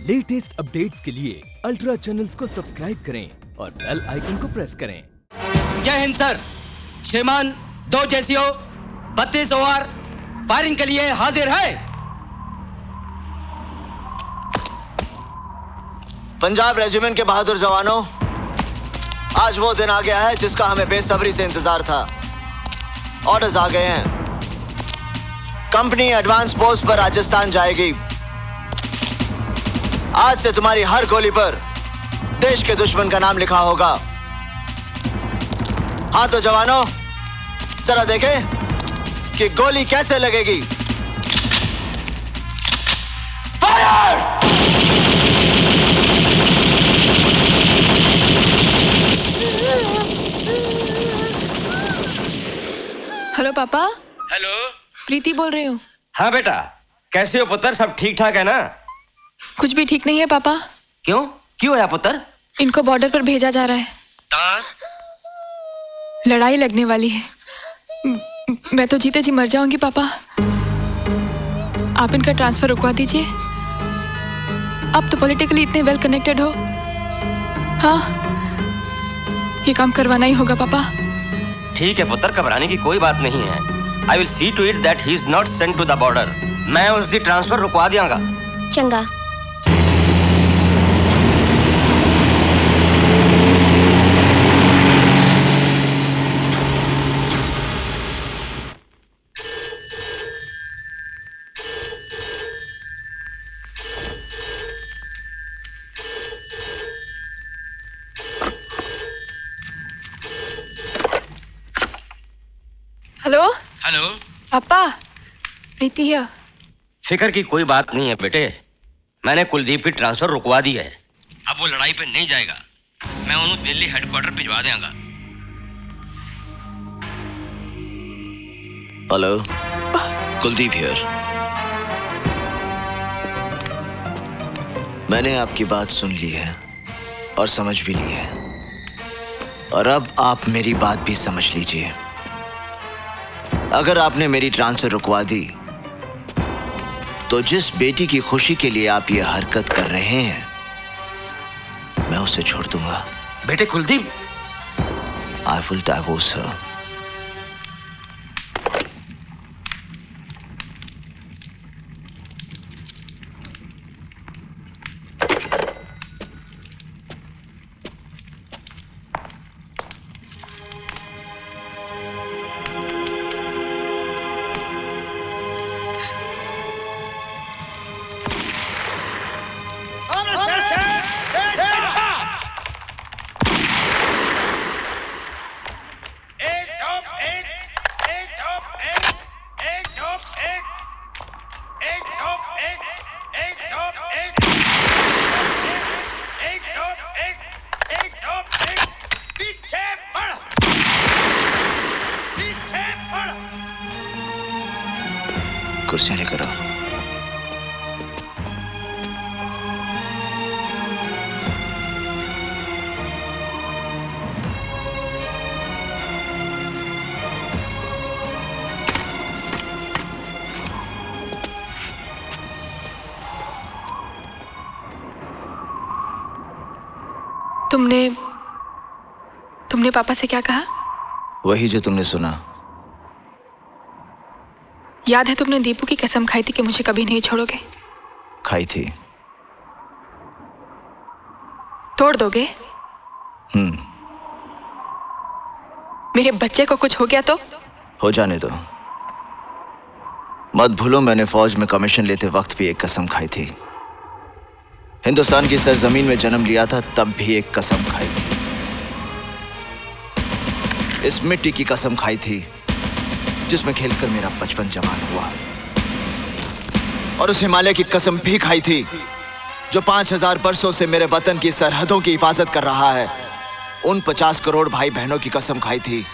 Latest updates के लिए ultra channels को सब्सक्राइब करें और बेल आइकन को प्रेस करें। जय हिंद सर। श्रीमान 2 जेसीओ 32 ओवर फायरिंग के लिए हाजिर है। पंजाब रेजिमेंट के बहादुर जवानों, आज वो दिन आ गया है जिसका हमें बेसब्री से इंतजार था। ऑर्डर्स आ गए हैं। कंपनी एडवांस पोस्ट पर राजस्थान जाएगी। आज से तुम्हारी हर गोली पर देश के दुश्मन का नाम लिखा होगा। हाँ तो जवानों, जरा देखें कि गोली कैसे लगेगी। फायर! हेलो पापा। हेलो, प्रीति बोल रही हूँ। हाँ बेटा, कैसे हो पुत्र? सब ठीक ठाक है ना? कुछ भी ठीक नहीं है पापा। क्यों क्यों है पुत्र? इनको बॉर्डर पर भेजा जा रहा है। लड़ाई लगने वाली है। मैं तो जीते जी मर जाऊंगी पापा। आप इनका ट्रांसफर रुकवा दीजिए। आप तो पॉलिटिकली इतने वेल कनेक्टेड हो। हाँ, ये काम करवाना ही होगा पापा। ठीक है पुत्र, घबराने की कोई बात नहीं है। I will see to it that he is not sent to the border. मैं उसकी ट्रांसफर रुकवा दियांगा। चंगा। हेलो हेलो पापा, प्रीति है। फिक्र की कोई बात नहीं है बेटे। मैंने कुलदीप की ट्रांसफर रुकवा दी है। अब वो लड़ाई पे नहीं जाएगा। मैं उन्हें दिल्ली हेडक्वार्टर भिजवा देंगा। Hello, Kuldeep here. मैंने आपकी बात सुन ली है और समझ भी ली है, और अब आप मेरी बात भी समझ लीजिए। अगर आपने मेरी ट्रांसफर रुकवा दी तो जिस बेटी की खुशी के लिए आप ये हरकत कर रहे हैं, मैं उसे छोड़ दूंगा। बेटे कुलदीप, आई विल डिवोर्स हर। कुर्सियां लेकर आओ। तुमने पापा से क्या कहा? वही जो तुमने सुना। याद है तुमने दीपू की कसम खाई थी कि मुझे कभी नहीं छोड़ोगे? खाई थी। तोड़ दोगे? मेरे बच्चे को कुछ हो गया तो? हो जाने दो। मत भूलो, मैंने फौज में कमीशन लेते वक्त भी एक कसम खाई थी। हिंदुस्तान की सरजमीन में जन्म लिया था, तब भी एक कसम खाई थी। इस मिट्टी की कसम खाई थी जिसमें खेलकर मेरा बचपन जवान हुआ, और उस हिमालय की कसम भी खाई थी जो 5000 बरसों से मेरे वतन की सरहदों की हिफाजत कर रहा है। उन 50 करोड़ भाई बहनों की कसम खाई थी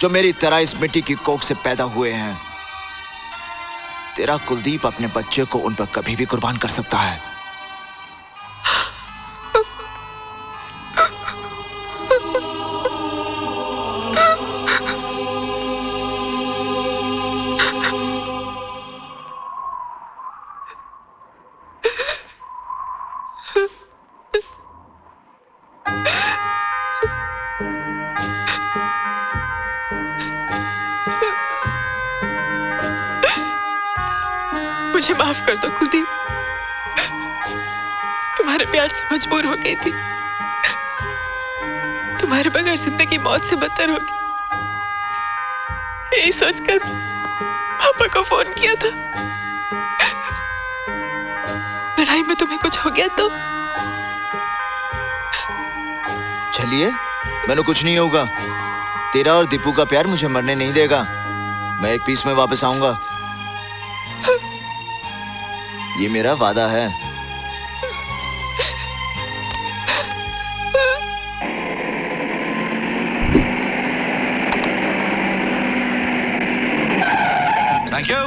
जो मेरी तरह इस मिट्टी की कोख से पैदा हुए हैं। तेरा कुलदीप अपने बच्चे को उन पर कभी भी कुर्बान कर सकता है। मुझे माफ कर दो कुलदीप। तुम्हारे प्यार से मजबूर हो गई थी। तुम्हारे बगैर जिंदगी मौत से बदतर होगी, यही सोचकर पापा को फोन किया था। लड़ाई में तुम्हें कुछ हो गया तो? चलिए, मैंने कुछ नहीं होगा। तेरा और दीपू का प्यार मुझे मरने नहीं देगा। मैं एक पीस में वापस आऊंगा, ये मेरा वादा है। Thank you.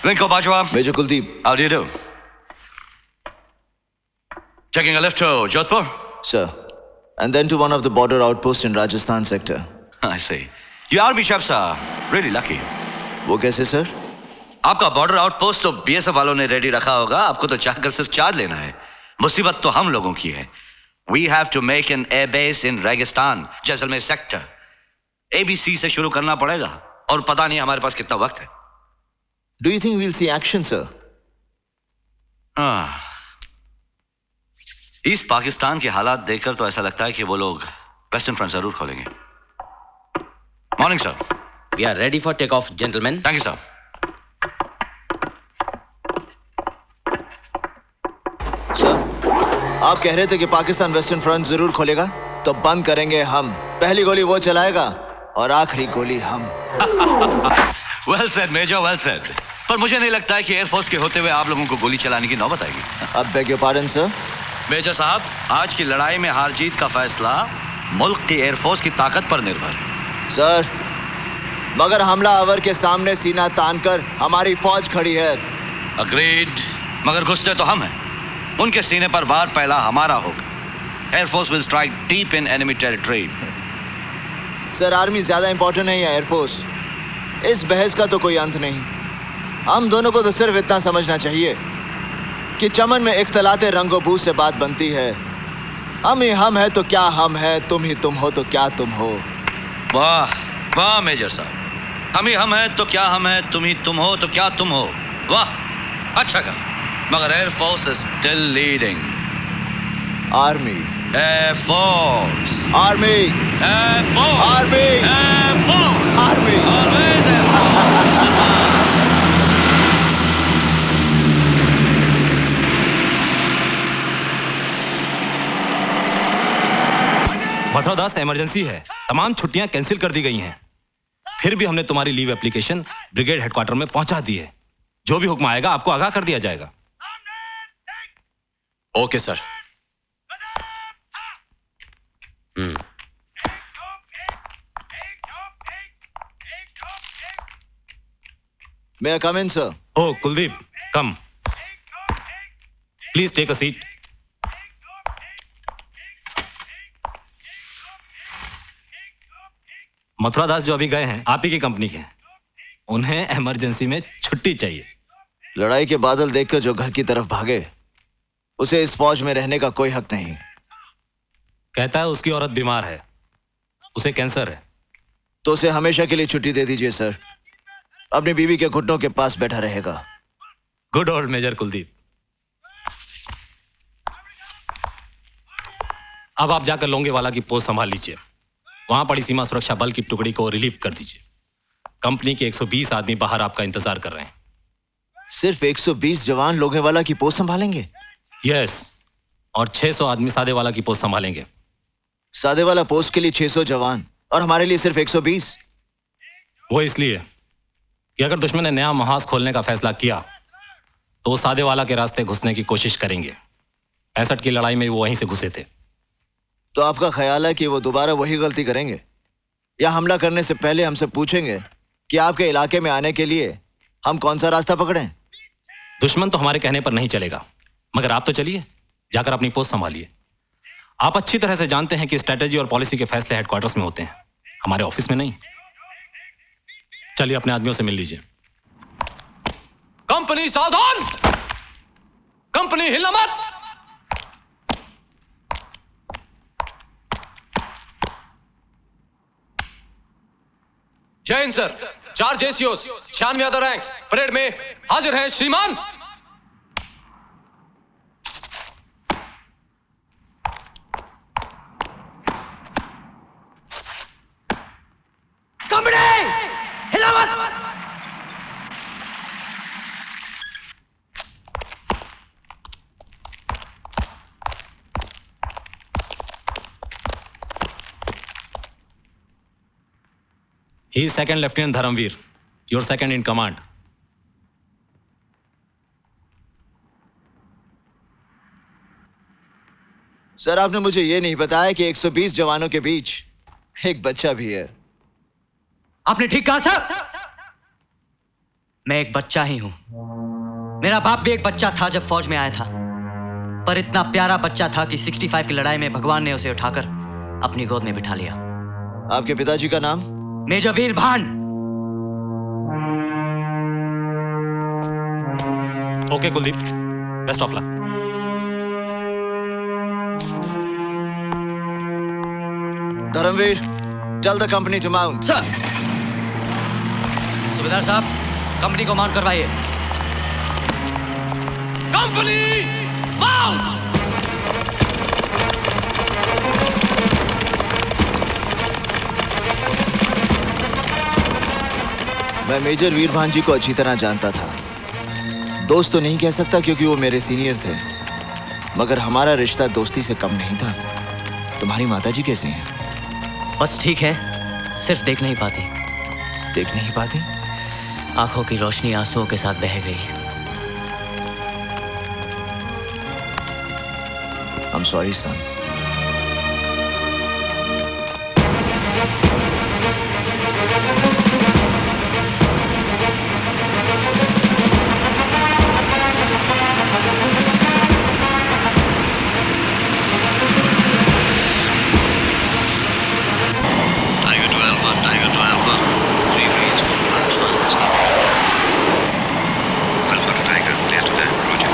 Vinko Bajwa. Major Kuldeep. How do you do? Taking a lift to Jodhpur? Sir, and then to one of the border outposts in Rajasthan sector. I see. You army chaps are really lucky. वो कैसे sir? आपका border outpost तो BSF वालों ने ready रखा होगा, आपको तो चाहकर सिर्फ चार्ज लेना है। मुसीबत तो हम लोगों की है। We have to make an air base in रेगिस्तान, जैसलमेर सेक्टर। ABC से शुरू करना पड़ेगा और पता नहीं हमारे पास कितना वक्त है। Do you think we'll see action, sir? East Pakistan के हालात देखकर तो ऐसा लगता है कि वो लोग वेस्टर्न फ्रंट जरूर खोलेंगे। Morning sir. We are ready for takeoff, gentlemen. Thank you sir. Sir, आप कह रहे थे कि पाकिस्तान वेस्टर्न फ्रंट जरूर खोलेगा, तो बंद करेंगे हम। पहली गोली वो चलाएगा और आखिरी गोली हम। Well said major, well said. पर मुझे नहीं लगता है कि एयरफोर्स के होते हुए आप लोगों को गोली चलाने की नौबत आएगी। अब beg your pardon sir. Major साहब, आज की लड़ाई में हार जीत का फैसला मुल्क की एयरफोर्स की ताकत पर निर्भर है। सर, मगर हमला आवर के सामने सीना तानकर हमारी फौज खड़ी है। अग्रीड, मगर घुसते तो हम हैं। उनके सीने पर वार पहला हमारा होगा। Air force will strike deep in enemy territory. Sir, army ज्यादा इंपॉर्टेंट नहीं है एयरफोर्स। इस बहस का तो कोई अंत नहीं। हम दोनों को तो सिर्फ इतना समझना चाहिए कि चमन में इख्तलाते रंगो बू से बात बनती है। हम ही हम है तो क्या हम है, तुम ही तुम हो तो क्या तुम हो। वाह वाह मेजर साहब, हम ही हम हैं तो क्या हम हैं, तुम ही तुम हो तो क्या तुम हो। वाह, अच्छा कहा। मगर air force is still leading. Army, air force, army, air force, army, air force, army. Always air force. Mathura Das, emergency है। तमाम छुट्टियां कैंसिल कर दी गई हैं। फिर भी हमने तुम्हारी लीव एप्लीकेशन ब्रिगेड हेडक्वार्टर में पहुंचा दी है। जो भी हुक्म आएगा आपको आगाह कर दिया जाएगा। Okay sir. May I come in, sir? Oh Kuldeep, come. Please take a seat. Mathura Das जो अभी गए हैं आप ही की कंपनी के हैं। उन्हें इमरजेंसी में छुट्टी चाहिए। लड़ाई के बादल देखकर जो घर की तरफ भागे, उसे इस फौज में रहने का कोई हक नहीं। कहता है उसकी औरत बीमार है, उसे कैंसर है। तो उसे हमेशा के लिए छुट्टी दे दीजिए सर। अपनी बीवी के घुटनों के पास बैठा रहेगा। Good old major Kuldeep. अब आप जाकर लोंगेवाला की पोस्ट संभाल लीजिए। वहां पड़ी सीमा सुरक्षा बल की टुकड़ी को रिलीव कर दीजिए। कंपनी के 120 आदमी बाहर आपका इंतजार कर रहे हैं। सिर्फ 120 जवान लोंगेवाला की पोस्ट संभालेंगे? यस, और 600 आदमी सादेवाला की पोस्ट संभालेंगे। सादेवाला पोस्ट के लिए 600 जवान और हमारे लिए सिर्फ 120? वो इसलिए कि अगर दुश्मन ने नया महाज खोलने का फैसला किया तो वो सादेवाला के रास्ते घुसने की कोशिश करेंगे। 65 की लड़ाई में वो वहीं से घुसे थे। तो आपका ख्याल है कि वो दोबारा वही गलती करेंगे, या हमला करने से पहले हमसे पूछेंगे कि आपके इलाके में आने के लिए हम कौन सा रास्ता पकड़ें? दुश्मन तो हमारे कहने पर नहीं चलेगा, मगर आप तो चलिए, जाकर अपनी पोस्ट संभालिए। आप अच्छी तरह से जानते हैं कि स्ट्रेटेजी और पॉलिसी के फैसले हेडक्वार्टर्स में होते हैं, हमारे ऑफिस में नहीं। चलिए अपने आदमियों से मिल लीजिए। कंपनी सावधान, कंपनी हिलना मत। जय Hind sir. 4 जेसीओस 96 other ranks parade में हाजिर हैं श्रीमान। He is second Lieutenant Dharamveer, your second in command. Sir, आपने मुझे ये नहीं बताया कि 120 जवानों के बीच एक बच्चा भी है। आपने ठीक कहा सर। मैं एक बच्चा ही हूं। मेरा बाप भी एक बच्चा था जब फौज में आया था, पर इतना प्यारा बच्चा था कि 65 की लड़ाई में भगवान ने उसे उठाकर अपनी गोद में बिठा लिया। आपके पिताजी का नाम? मेजर वीर भान। Okay, Kuldeep. Best of luck. Dharamvir, tell the company to mount. Sir. Subedar साहब, कंपनी को माउंट करवाइए। Company mount. मैं मेजर वीरभान जी को अच्छी तरह जानता था। दोस्त तो नहीं कह सकता क्योंकि वो मेरे सीनियर थे, मगर हमारा रिश्ता दोस्ती से कम नहीं था। तुम्हारी माताजी कैसी हैं? बस ठीक है, सिर्फ देख नहीं पाती। देख नहीं पाती? आंखों की रोशनी आंसुओं के साथ बह गई। I'm sorry, son. Tiger to Alpha. 3 reads for platforms. Alpha to Tiger, clear to land. Roger.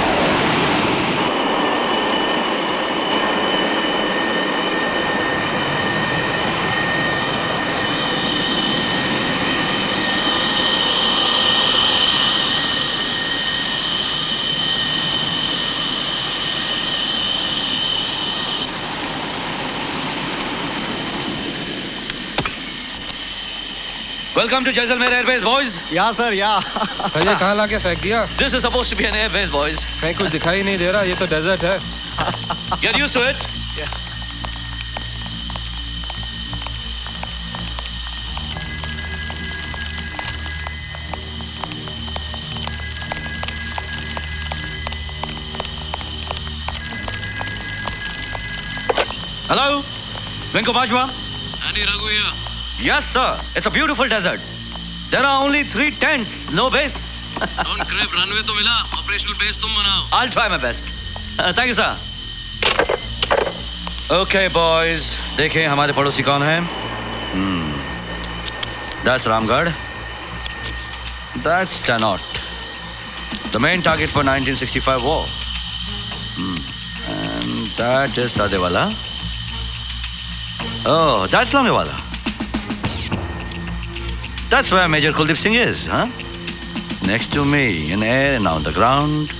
Welcome to Jaisalmer Airways, boys. या सर, या। सर ये कहाँ लाके फेंक दिया? This is supposed to be an airbase, boys. कहीं कुछ दिखाई नहीं दे रहा, ये तो डेजर्ट है। Get used to it. Hello, Vinko Bajwa. Andy Raghu here. Yes, sir. It's a beautiful desert. There are only 3 tents, no base. Don't crave runway तो मिला, operational base तुम बनाओ. I'll try my best. Thank you, sir. Okay, boys. देखें हमारे पड़ोसी कौन हैं? That's Ramgarh. That's Tanot. The main target for 1965 war. And that is Sadewala. Oh, that's Longewala. That's where Major Kuldeep Singh is, huh? Next to me, in air and on the ground.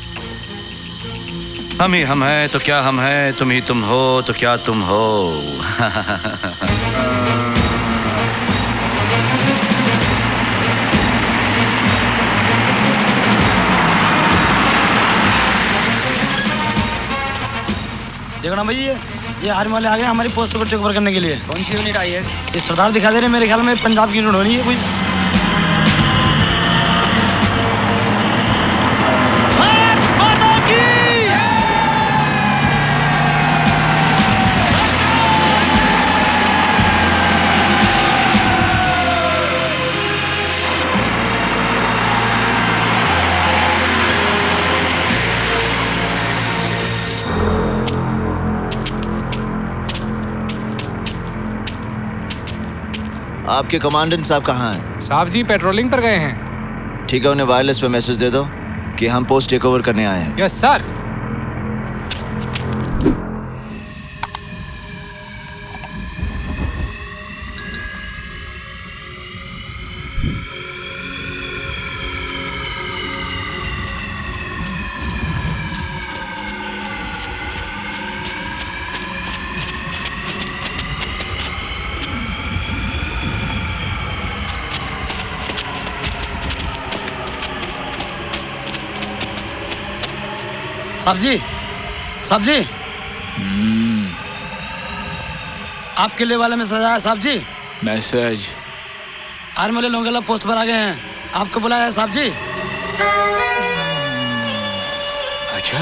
हम ही हम हैं तो क्या हम हैं, तुम ही तुम हो तो क्या तुम हो. देखो ना भाई, ये आर्मी वाले आ गए हमारी पोस्ट को टेक ओवर करने के लिए। कौन सी यूनिट आई है? ये सरदार दिखा दे रहे, मेरे ख्याल में पंजाब की यूनिट होनी है कोई। आपके कमांडेंट साहब कहाँ हैं? साहब जी पेट्रोलिंग पर गए हैं। ठीक है, उन्हें वायरलेस पे मैसेज दे दो कि हम पोस्ट टेक ओवर करने आए हैं। Yes sir. साहब जी, साहब जी, आपके लिए वाला मैसेज आया साहब जी। मैसेज? आर्मी वाले लोंगेला पोस्ट पर आ गए हैं, आपको बुलाया है साहब जी। अच्छा,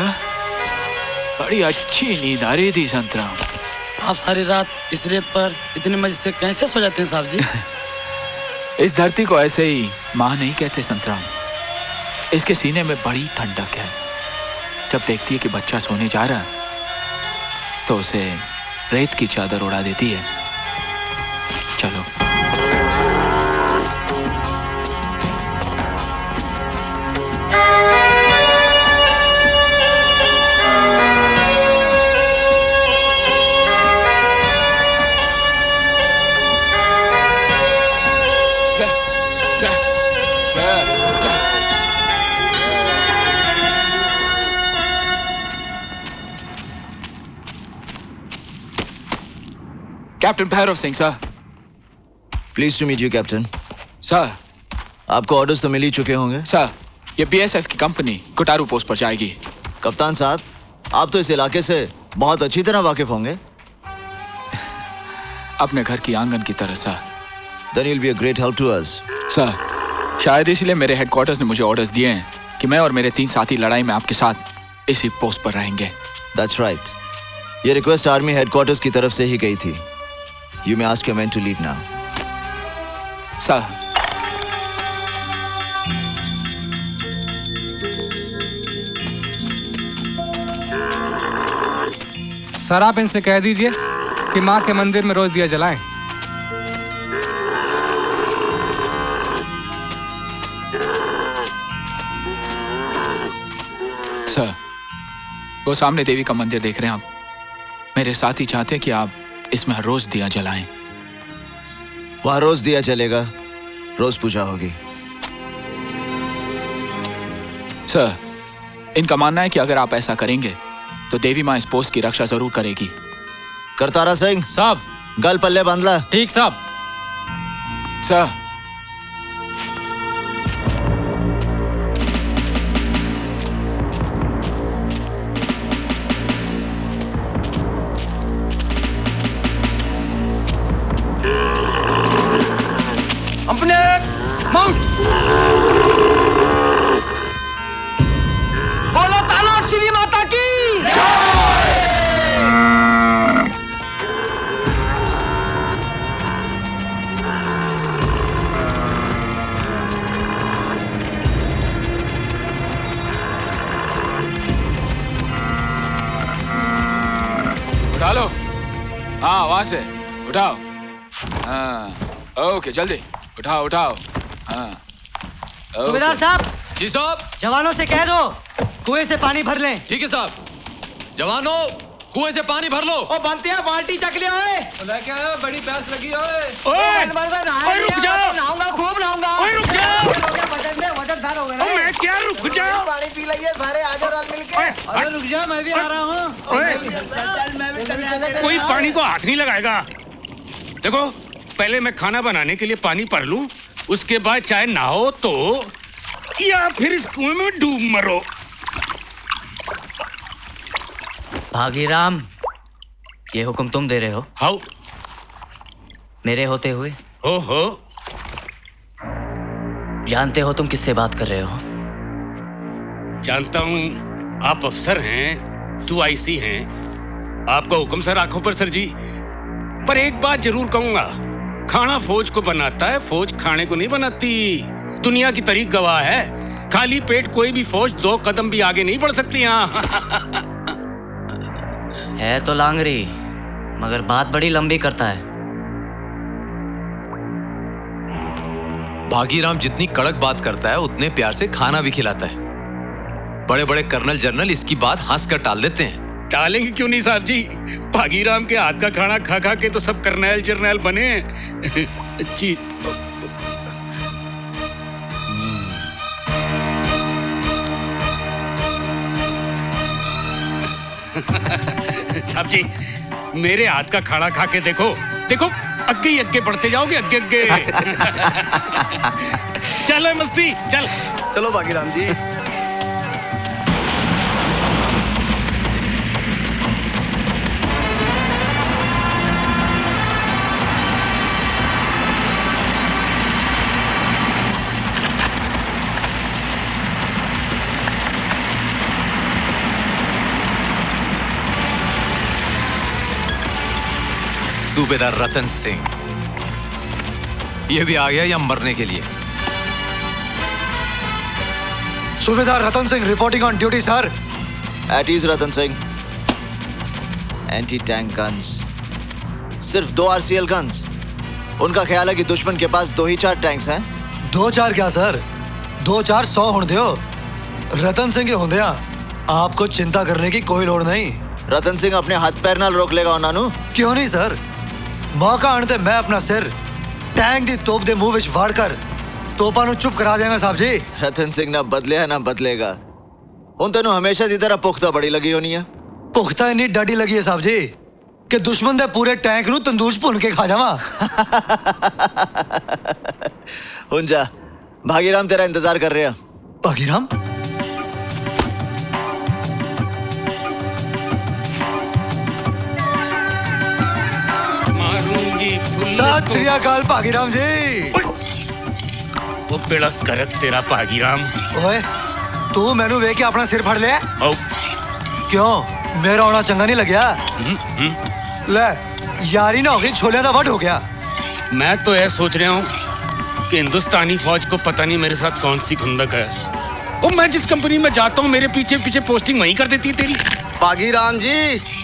बड़ी अच्छी नींद आ रही थी संतराम। आप सारी रात इस रेत पर इतने मजे से कैसे सो जाते हैं साहब जी? इस धरती को ऐसे ही माँ नहीं कहते संतराम। इसके सीने में बड़ी ठंडक है। जब देखती है कि बच्चा सोने जा रहा है तो उसे रेत की चादर उड़ा देती है। चलो। Captain Bhairav Singh sir. Please to meet you captain. Sir, आपको ऑर्डर्स तो मिल ही चुके होंगे। सर, ये बीएसएफ की कंपनी गुटारू पोस्ट पर जाएगी। कप्तान साहब, आप तो इस इलाके से बहुत अच्छी तरह वाकिफ होंगे। अपने घर की आंगन की तरह sir. Then you'll be a great help to us. Sir, शायद इसलिए मेरे हेडक्वार्टर्स ने मुझे ऑर्डर्स दिए हैं कि मैं और मेरे 3 साथी लड़ाई में आपके साथ इसी पोस्ट पर रहेंगे। That's right. ये रिक्वेस्ट आर्मी हेडक्वार्टर्स की तरफ से ही गई थी। You may ask your men to lead now. Sir. Sir, आप इनसे कह दीजिए कि माँ के मंदिर में रोज दिया जलाएं। सर, वो सामने देवी का मंदिर देख रहे हैं आप। मेरे साथी चाहते हैं कि आप इसमें हर रोज दिया जलाएं। वहां रोज दिया जलेगा, रोज पूजा होगी। सर, इनका मानना है कि अगर आप ऐसा करेंगे तो देवी माँ इस पोस्ट की रक्षा जरूर करेगी। करतारा सिंह साहब। गल पल्ले बांधला। ठीक साहब। सर। अपने माउंट बोलो तानाट श्री माता की। उठा लो। हाँ, वहां से उठाओ। हाँ, ओके, जल्दी उठाओ उठाओ। हाँ। सूबेदार साहब। जी साहब। जवानों से कह दो कुएं से पानी भर लें। ठीक है साहब। जवानों, कुएं से पानी भर लो। ओ बनते हैं, बाल्टी चक लिया है। क्या बड़ी प्यास लगी है। रुक जाओ। नहाऊंगा, खूब नहाऊंगा। रुक जाओ। वजनदार हो गए। मैं क्या रुक जाओ? पानी पी लिया सारे, आज और आज मिलके। अरे रुक जा, मैं भी आ रहा हूँ। कोई पानी को हाथ नहीं लगाएगा। देखो, पहले मैं खाना बनाने के लिए पानी भर लूं, उसके बाद चाहे नहाओ तो या फिर इस कुएं में डूब मरो। भागीराम, ये हुक्म तुम दे रहे हो? हाउ? मेरे होते हुए? हो। जानते हो तुम किससे बात कर रहे हो? जानता हूं, आप अफसर हैं, 2IC हैं। आपका हुक्म सर आंखों पर सर जी। पर एक बात जरूर कहूंगा, खाना फौज को बनाता है, फौज खाने को नहीं बनाती। दुनिया की तारीख गवाह है, खाली पेट कोई भी फौज 2 कदम भी आगे नहीं बढ़ सकती। है तो लांगरी, मगर बात बड़ी लंबी करता है। भागीराम जितनी कड़क बात करता है उतने प्यार से खाना भी खिलाता है। बड़े बड़े कर्नल जर्नल इसकी बात हंसकर टाल देते हैं। टालेंगे क्यों नहीं साहब जी? भागीराम के हाथ का खाना खा खा के तो सब कर्नल जर्नल बने हैं। जी। साहब जी, मेरे हाथ का खाना खा के देखो, देखो अग्गे ही अग्गे बढ़ते जाओगे, अग्गे अग्गे। चलो मस्ती, चल। चलो भागीराम जी। सूबेदार रतन सिंह, ये भी आ गया या मरने के लिए? Subedar Ratan Singh reporting on duty sir. At ease Ratan Singh. Anti tank guns, सिर्फ 2 RCL गन्स। उनका ख्याल है कि दुश्मन के पास 2 ही 4 टैंक्स हैं। 2-4 क्या सर, 2-4 100 होने दो। रतन सिंह के होंदे आपको चिंता करने की कोई लोड़ नहीं। रतन सिंह अपने हाथ पैर नाल रोक लेगा उन्होंने। क्यों नहीं सर, मौका आने ते मैं अपना सिर टैंक दी तोप दे मुंह विच वाड़ कर तोपा नु चुप करा देंगे साहब जी। रतन सिंह ना बदलिया ना बदलेगा। उन तेनों हमेशा की तरह पुख्ता बड़ी लगी होनी है। पुख्ता इन्नी डाडी लगी है साहब जी कि दुश्मन दे पूरे टैंक नु तंदूर च भुन के खा जावा। हुन जा, भागीराम तेरा इंतजार कर रहे हैं। भागीराम? मारूंगी सत श्री अकाल भागीराम जी। वो बेड़ा करक तेरा भागीराम। ओए तू मैनू वेख के अपना सिर फड़ लिया? क्यों, मेरा होना चंगा नहीं लग्या? ले यारी ना हो गई, छोले का वट हो गया। मैं तो यह सोच रहा हूँ कि हिंदुस्तानी फौज को पता नहीं मेरे साथ कौन सी खुंदक है। ओ, मैं जिस कंपनी में जाता हूँ मेरे पीछे पीछे पोस्टिंग वहीं कर देती है तेरी। भागीराम जी,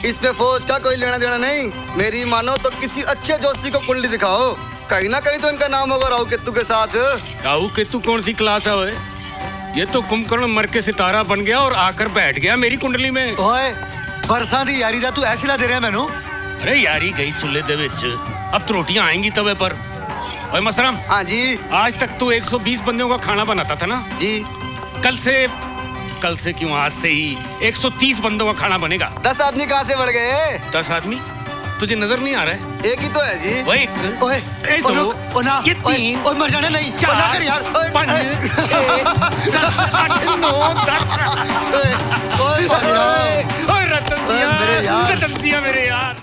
इस पे फौज का कोई लेना देना नहीं। मेरी मानो तो किसी अच्छे जोशी को कुंडली दिखाओ, कहीं ना कहीं तो इनका नाम होगा राहु केतु के साथ। राहु केतु कौन सी क्लास है? ये तो कुंभकर्ण मर के सितारा बन गया और आकर बैठ गया मेरी कुंडली में। ओए बरसा दी यारी दा तू ऐसी ला दे रहा मैनू? अरे यारी गई चूल्हे दे विच, अब तो रोटियां आएंगी तवे पर। ओए मस्तराम। हाँ जी। आज तक तो 120 बंदों का खाना बनाता था ना जी। कल से क्यों आज से ही 130 बंदों का खाना बनेगा। 10 आदमी कहाँ से बढ़ गए? 10 आदमी? तुझे नजर नहीं आ रहा है? एक ही तो है जी। वो एक, ओए, ये दो, ये 3, ओए मर जाने नहीं, 4, कर यार। 5, 6, 7, 8, 9, 10। ओए रतन जिया मेरे यार।